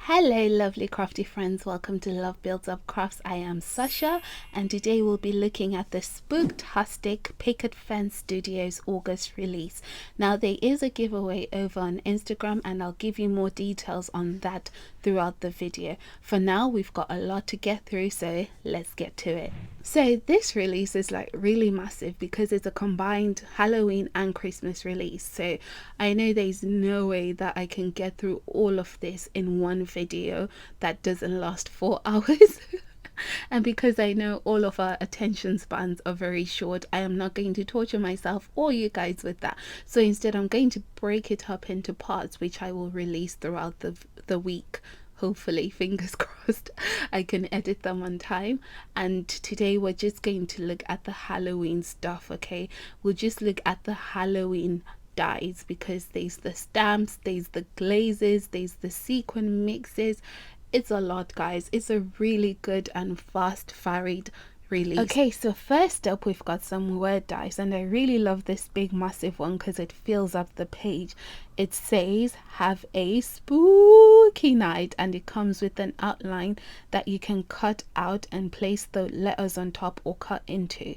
Hello lovely crafty friends, welcome to Love Builds Up Crafts. I am Sasha and today we'll be looking at the Spooktastic Picket Studios August release. Now there is a giveaway over on Instagram and I'll give you more details on that throughout the video. For now we've got a lot to get through, so let's get to it. So this release is like really massive because it's a combined Halloween and Christmas release. So I know there's no way that I can get through all of this in one video that doesn't last 4 hours. And because I know all of our attention spans are very short, I am not going to torture myself or you guys with that. So instead I'm going to break it up into parts which I will release throughout the week. Hopefully, fingers crossed, I can edit them on time. And today we're just going to look at the Halloween stuff, okay? We'll just look at the Halloween dyes because there's the stamps, there's the glazes, there's the sequin mixes. It's a lot, guys. It's a really good and fast varied release. Okay, so first up we've got some word dies, and I really love this big massive one because it fills up the page. It says have a spooky night, and it comes with an outline that you can cut out and place the letters on top or cut into.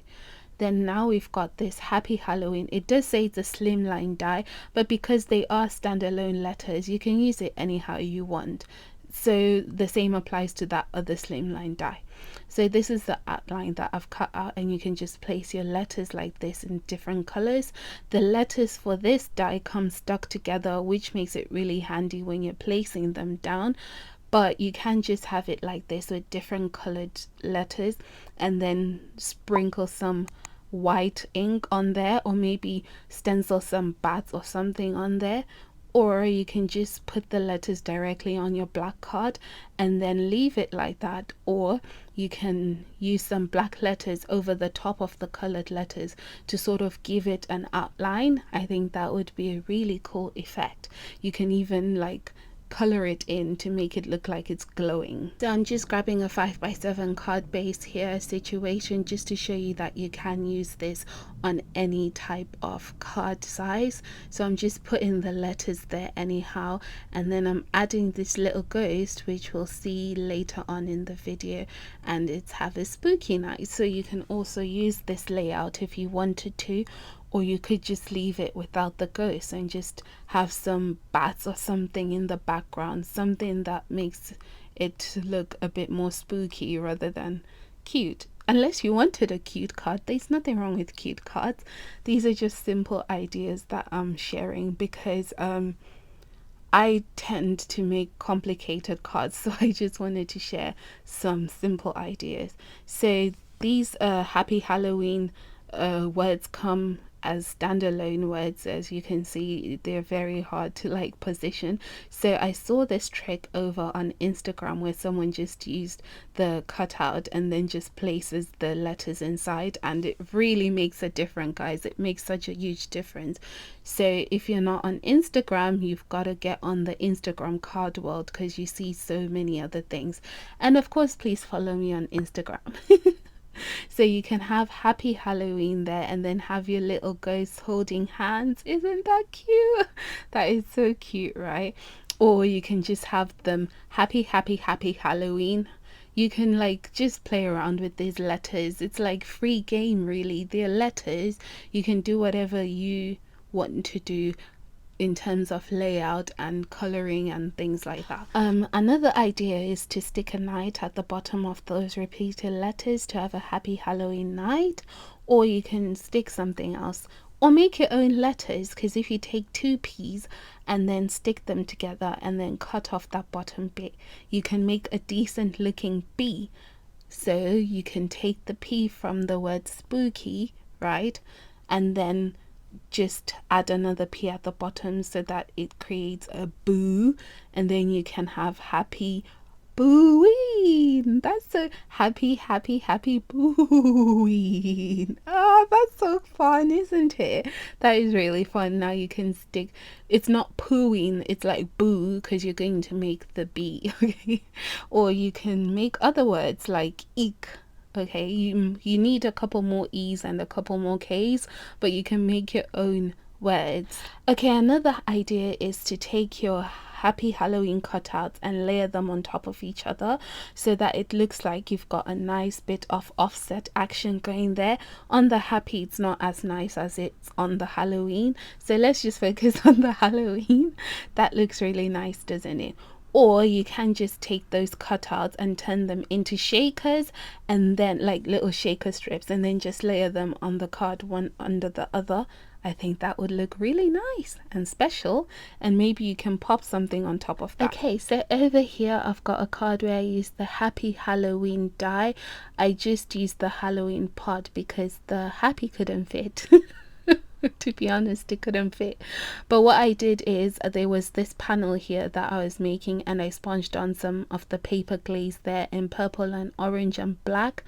Then now we've got this happy Halloween. It does say it's a slimline die, but because they are standalone letters you can use it anyhow you want. So the same applies to that other slimline die. So this is the outline that I've cut out, and you can just place your letters like this in different colors. The letters for this die come stuck together, which makes it really handy when you're placing them down. But you can just have it like this with different colored letters and then sprinkle some white ink on there, or maybe stencil some bats or something on there. Or you can just put the letters directly on your black card and then leave it like that. Or you can use some black letters over the top of the colored letters to sort of give it an outline. I think that would be a really cool effect. You can even like color it in to make it look like it's glowing. So I'm just grabbing a 5x7 card base here situation just to show you that you can use this on any type of card size. So I'm just putting the letters there anyhow, and then I'm adding this little ghost which we'll see later on in the video, and it's have a spooky night. So you can also use this layout if you wanted to, or you could just leave it without the ghost and just have some bats or something in the background, something that makes it look a bit more spooky rather than cute. Unless you wanted a cute card, there's nothing wrong with cute cards. These are just simple ideas that I'm sharing because I tend to make complicated cards, so I just wanted to share some simple ideas. So these happy Halloween words come as standalone words. As you can see, they're very hard to like position. So I saw this trick over on Instagram where someone just used the cutout and then just places the letters inside, and it really makes a difference, guys. It makes such a huge difference. So if you're not on Instagram, you've got to get on the Instagram card world because you see so many other things. And of course, please follow me on Instagram. So you can have happy Halloween there and then have your little ghosts holding hands. Isn't that cute? That is so cute, right? Or you can just have them happy Halloween. You can like just play around with these letters. It's like free game, really. They're letters. You can do whatever you want to do in terms of layout and coloring and things like that. Another idea is to stick a night at the bottom of those repeated letters to have a happy Halloween night, or you can stick something else or make your own letters, because if you take two P's and then stick them together and then cut off that bottom bit, you can make a decent looking B. So you can take the P from the word spooky, right, and then just add another P at the bottom so that it creates a boo, and then you can have happy Booing. That's so happy Booing. Oh, that's so fun, isn't it? That is really fun. Now you can stick, it's not pooing, it's like boo because you're going to make the B. Okay, or you can make other words like eek. Okay, you need a couple more E's and a couple more K's, but you can make your own words. Okay, another idea is to take your Happy Halloween cutouts and layer them on top of each other so that it looks like you've got a nice bit of offset action going there. On the happy, it's not as nice as it's on the Halloween, so let's just focus on the Halloween. That looks really nice, doesn't it? Or you can just take those cutouts and turn them into shakers, and then like little shaker strips, and then just layer them on the card one under the other. I think that would look really nice and special, and maybe you can pop something on top of that. Okay, so over here I've got a card where I used the Happy Halloween die. I just used the Halloween pod because the happy couldn't fit. To be honest, it couldn't fit. But what I did is there was this panel here that I was making, and I sponged on some of the paper glaze there in purple and orange and black,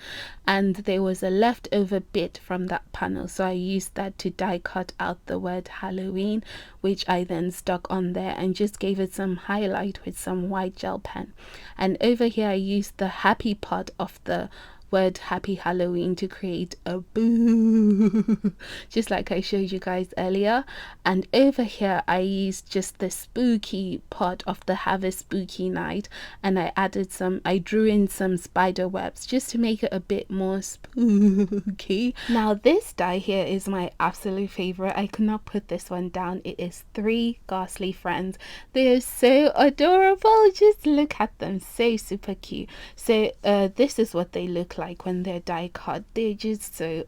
and there was a leftover bit from that panel, so I used that to die cut out the word Halloween, which I then stuck on there and just gave it some highlight with some white gel pen. And over here I used the happy part of the word Happy Halloween to create a boo, just like I showed you guys earlier. And over here I used just the spooky part of the Have a Spooky Night, and I drew in some spider webs just to make it a bit more spooky. Now this die here is my absolute favorite. I could not put this one down. It is 3 Ghastly Friends. They are so adorable, just look at them, so super cute. So this is what they look like when they're die cut. They're just so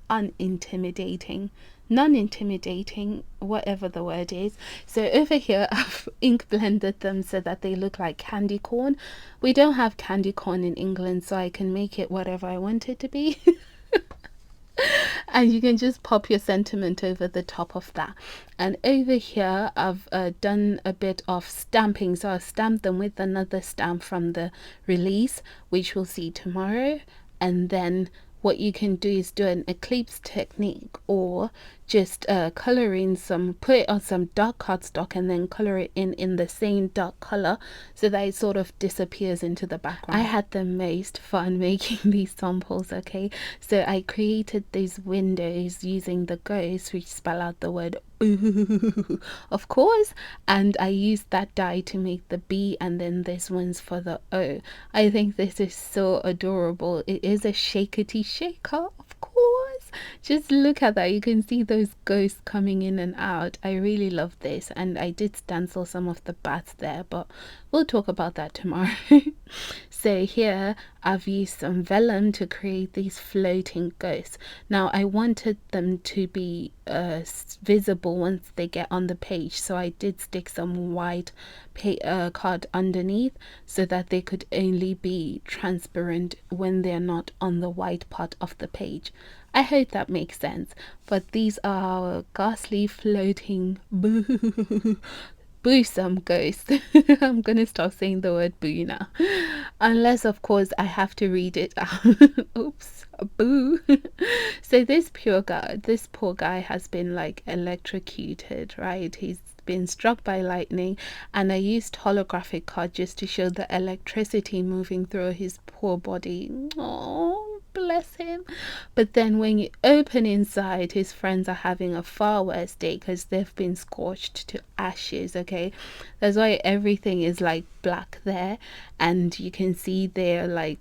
unintimidating, non-intimidating, whatever the word is. So over here I've ink blended them so that they look like candy corn. We don't have candy corn in England, so I can make it whatever I want it to be. And you can just pop your sentiment over the top of that. And over here I've done a bit of stamping, so I'll stamp them with another stamp from the release, which we'll see tomorrow. And then what you can do is do an eclipse technique, or just color in some, put it on some dark cardstock and then color it in the same dark color so that it sort of disappears into the background. I had the most fun making these samples. Okay, so I created these windows using the ghosts, which spell out the word boo, of course, and I used that die to make the B, and then this one's for the O. I think this is so adorable. It is a shakety shaker, of course. Just look at that, you can see those ghosts coming in and out. I really love this, and I did stencil some of the bats there, but we'll talk about that tomorrow. So here I've used some vellum to create these floating ghosts. Now I wanted them to be visible once they get on the page, so I did stick some white card underneath so that they could only be transparent when they're not on the white part of the page. I hope that makes sense. But these are our ghastly floating boo some ghost. I'm gonna stop saying the word boo now, unless of course I have to read it out. Oops, boo. So this poor guy has been like electrocuted, right? He's been struck by lightning, and I used holographic card just to show the electricity moving through his poor body. Oh, bless him. But then when you open inside, his friends are having a far worse day because they've been scorched to ashes. Okay, that's why everything is like black there, and you can see they're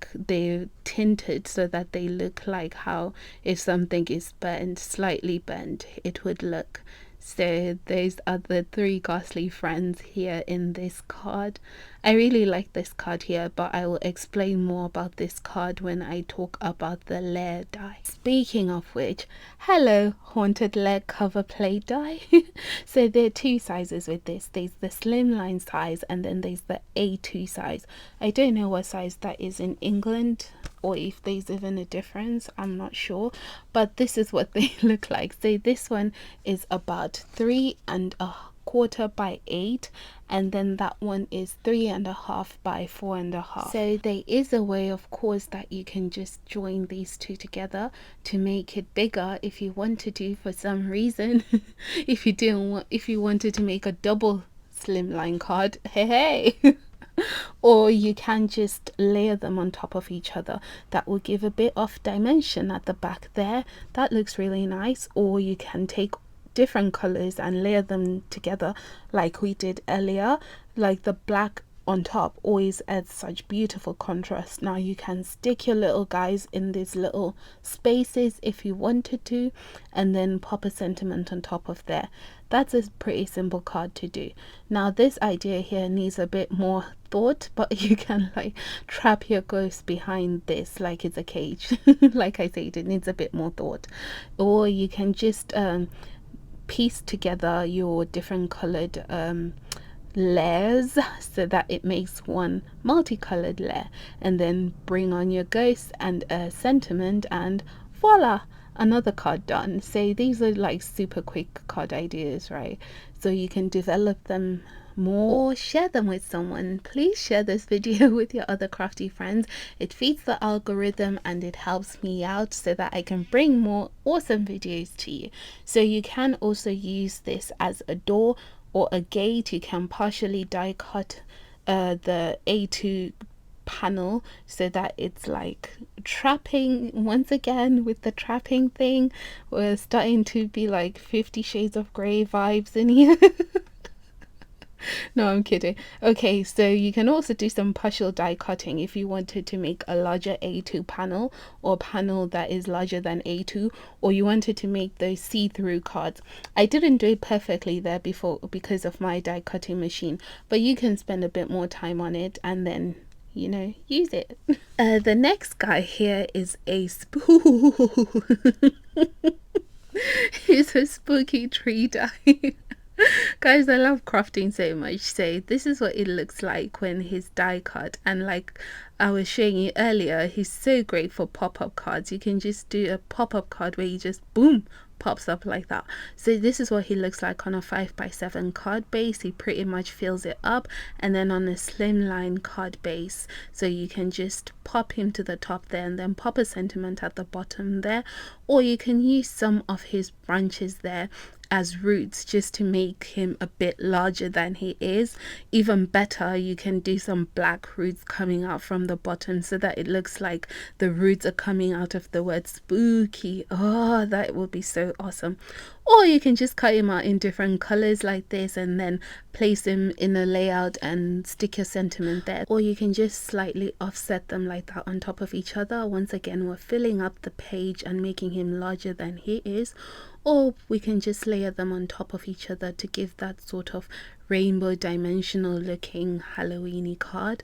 tinted so that they look like how if something is burnt, slightly burnt, it would look. So those are the 3 Ghastly Friends here in this card. I really like this card here, but I will explain more about this card when I talk about the Lair die. Speaking of which, hello Haunted Lair cover plate die. So there are 2 sizes with this. There's the slimline size, and then there's the A2 size. I don't know what size that is in England, or if there's even a difference, I'm not sure, but this is what they look like. So this one is about 3¼ by 8, and then that one is 3½ by 4½. So there is a way, of course, that you can just join these 2 together to make it bigger if you wanted to, for some reason. If you wanted to make a double slimline card, hey. Or you can just layer them on top of each other. That will give a bit of dimension at the back there. That looks really nice. Or you can take different colors and layer them together like we did earlier. like the black on top always adds such beautiful contrast. Now you can stick your little guys in these little spaces if you wanted to, and then pop a sentiment on top of there. That's a pretty simple card to do. Now this idea here needs a bit more thought, but you can like trap your ghost behind this like it's a cage. Like I said, it needs a bit more thought. Or you can just piece together your different colored layers so that it makes one multicolored layer, and then bring on your ghost and a sentiment, and voila, another card done. So these are like super quick card ideas, right? So you can develop them more or share them with someone. Please share this video with your other crafty friends. It feeds the algorithm and it helps me out so that I can bring more awesome videos to you. So you can also use this as a door or a gate. You can partially die cut the A2 panel so that it's like trapping. Once again with the trapping thing, we're starting to be like 50 Shades of Grey vibes in here. No, I'm kidding. Okay, so you can also do some partial die cutting if you wanted to make a larger A2 panel, or panel that is larger than A2, or you wanted to make those see-through cards. I didn't do it perfectly there before because of my die cutting machine, but you can spend a bit more time on it and then, you know, use it. The next guy here is a He's a spooky tree die. Guys, I love crafting so much. So this is what it looks like when he's die cut, and like I was showing you earlier, he's so great for pop-up cards. You can just do a pop-up card where you just boom, pops up like that. So this is what he looks like on a 5x7 card base. He pretty much fills it up, and then on a slimline card base, so you can just pop him to the top there and then pop a sentiment at the bottom there, or you can use some of his branches there as roots just to make him a bit larger than he is. Even better, you can do some black roots coming out from the bottom so that it looks like the roots are coming out of the word spooky. Oh, that would be so awesome. Or you can just cut him out in different colors like this and then place him in a layout and stick your sentiment there. Or you can just slightly offset them like that on top of each other. Once again, we're filling up the page and making him larger than he is. Or we can just layer them on top of each other to give that sort of rainbow dimensional looking Halloweeny card.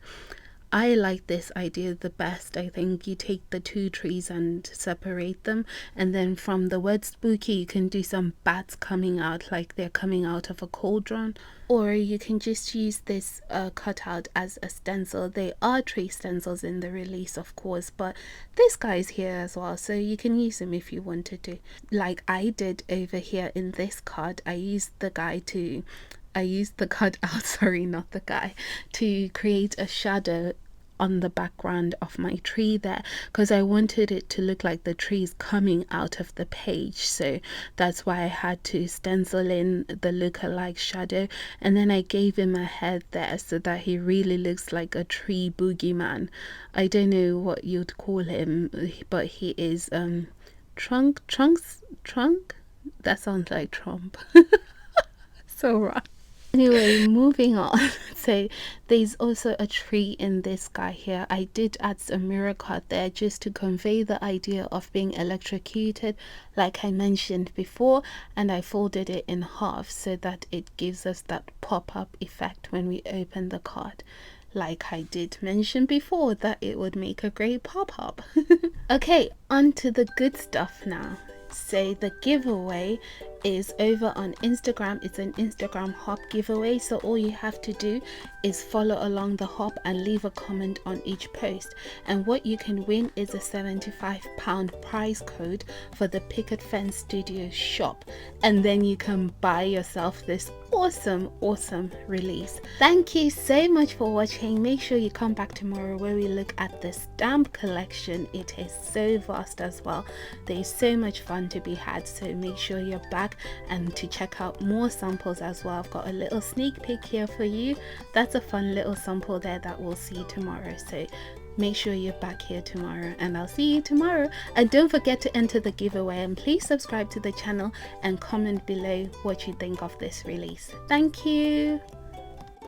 I like this idea the best. I think you take the two trees and separate them, and then from the word spooky you can do some bats coming out like they're coming out of a cauldron. Or you can just use this cutout as a stencil. They are tree stencils in the release, of course, but this guy's here as well, so you can use them if you wanted to. Like I did over here in this card, I used the cutout, sorry, not the guy, to create a shadow on the background of my tree there, because I wanted it to look like the trees coming out of the page. So that's why I had to stencil in the look-alike shadow, and then I gave him a head there so that he really looks like a tree boogeyman. I don't know what you'd call him, but he is trunk. That sounds like Trump. So wrong. Anyway, moving on. So there's also a tree in this guy here. I did add some mirror card there just to convey the idea of being electrocuted, like I mentioned before, and I folded it in half so that it gives us that pop-up effect when we open the card. Like I did mention before, that it would make a great pop-up. Okay, on to the good stuff now. So the giveaway is over on Instagram. It's an Instagram hop giveaway, so all you have to do is follow along the hop and leave a comment on each post, and what you can win is a £75 prize code for the Picket Fence Studios shop, and then you can buy yourself this awesome release. Thank you so much for watching. Make sure you come back tomorrow where we look at the stamp collection. It is so vast as well. There's so much fun to be had, so make sure you're back and to check out more samples as well. I've got a little sneak peek here for you. That's a fun little sample there that we'll see tomorrow, so make sure you're back here tomorrow, and I'll see you tomorrow. And don't forget to enter the giveaway, and please subscribe to the channel and comment below what you think of this release. Thank you.